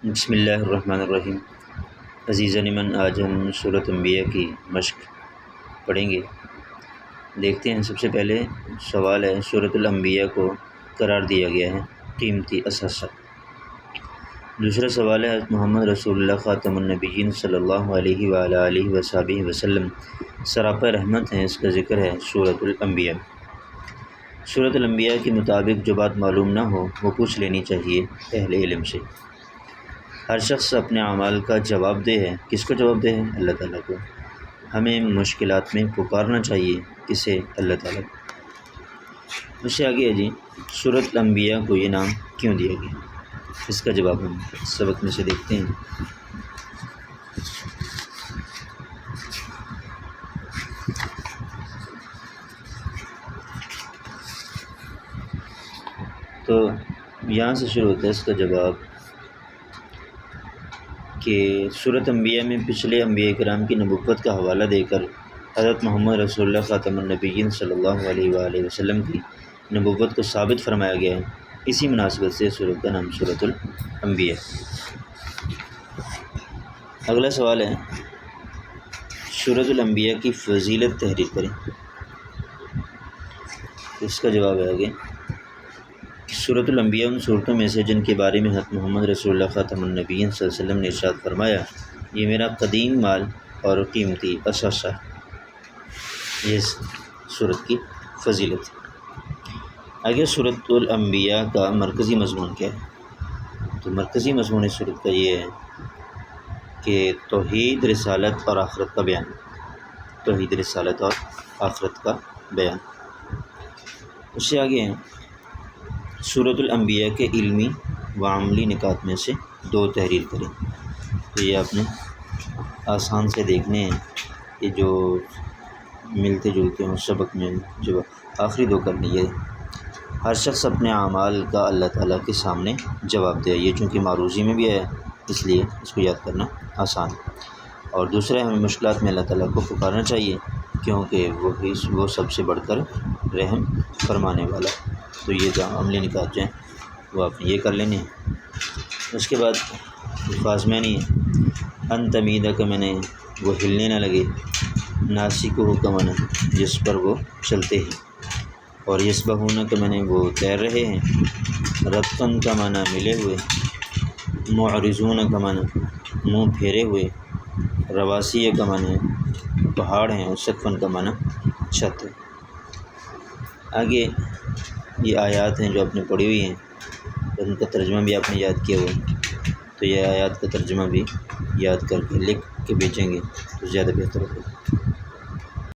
بسم اللہ الرحمن الرحیم۔ عزیزان من، آج ہم سورۃ انبیاء کی مشق پڑھیں گے۔ دیکھتے ہیں، سب سے پہلے سوال ہے، سورۃ الانبیاء کو قرار دیا گیا ہے قیمتی اثاثہ۔ دوسرا سوال ہے، حضرت محمد رسول اللہ خاتم النبیین صلی اللہ علیہ وآلہ وصحبہ وسلم سراپا رحمت ہیں، اس کا ذکر ہے سورۃ الانبیاء۔ سورۃ الانبیاء کے مطابق جو بات معلوم نہ ہو وہ پوچھ لینی چاہیے اہل علم سے۔ ہر شخص اپنے اعمال کا جواب دہ ہے۔ کس کو جواب دہ ہے؟ اللہ تعالیٰ کو۔ ہمیں مشکلات میں پکارنا چاہیے کسے؟ اللہ تعالیٰ کو۔ اس سے آگے ہے جی، سورۃ الانبیاء کو یہ نام کیوں دیا گیا؟ اس کا جواب ہم سبق میں سے دیکھتے ہیں۔ تو یہاں سے شروع ہوتا ہے اس کا جواب کہ سورۃ انبیاء میں پچھلے انبیاء کرام کی نبوت کا حوالہ دے کر حضرت محمد رسول اللہ خاتم النبیین صلی اللہ علیہ وآلہ وسلم کی نبوت کو ثابت فرمایا گیا ہے۔ اسی مناسبت سے سورۃ کا نام سورۃ الانبیاء۔ اگلا سوال ہے، سورۃ الانبیاء کی فضیلت تحریر کریں۔ اس کا جواب ہے آگے، سورۃ الانبیاء ان صورتوں میں سے جن کے بارے میں حضرت محمد رسول اللہ خاتم النبیین صلی اللہ علیہ وسلم نے ارشاد فرمایا، یہ میرا قدیم مال اور قیمتی اثاثہ ہے۔ یہ سورت کی فضیلت ہے۔ آگے سورۃ الانبیاء کا مرکزی مضمون کیا ہے؟ تو مرکزی مضمون اس سورت کا یہ ہے کہ توحید، رسالت اور آخرت کا بیان۔ توحید، رسالت اور آخرت کا بیان۔ اس سے آگے ہیں، سورۃ الانبیاء کے علمی و عملی نکات میں سے دو تحریر کریں۔ تو یہ آپ نے آسان سے دیکھنے ہیں، یہ جو ملتے جلتے ہوں سبق میں جو آخری دو کرنی ہے۔ ہر شخص اپنے اعمال کا اللہ تعالیٰ کے سامنے جواب دے۔ یہ چونکہ معروضی میں بھی ہے اس لیے اس کو یاد کرنا آسان ہے۔ اور دوسرا، ہمیں مشکلات میں اللہ تعالیٰ کو پکارنا چاہیے کیونکہ وہ سب سے بڑھ کر رحم فرمانے والا ہے۔ تو یہ جو عملی نکات جو ہیں وہ آپ نے یہ کر لینے ہیں۔ اس کے بعد الفاظ میں نہیں ہے، ان تمیدہ کا میں نے وہ ہلنے نہ لگے، ناسک ہو کا من جس پر وہ چلتے ہیں، اور یسبحون کا میں نے وہ تیر رہے ہیں، رتقن کا معنی ملے ہوئے، معرضون کا معنی منہ پھیرے ہوئے، رواسی کا معنی پہاڑ ہیں، اور سقفن کا معنی چھت ہے۔ آگے یہ آیات ہیں جو آپ نے پڑھی ہوئی ہیں، ان کا ترجمہ بھی آپ نے یاد کیا ہوا ہے، تو یہ آیات کا ترجمہ بھی یاد کر کے لکھ کے بھیجیں گے تو زیادہ بہتر ہوگا۔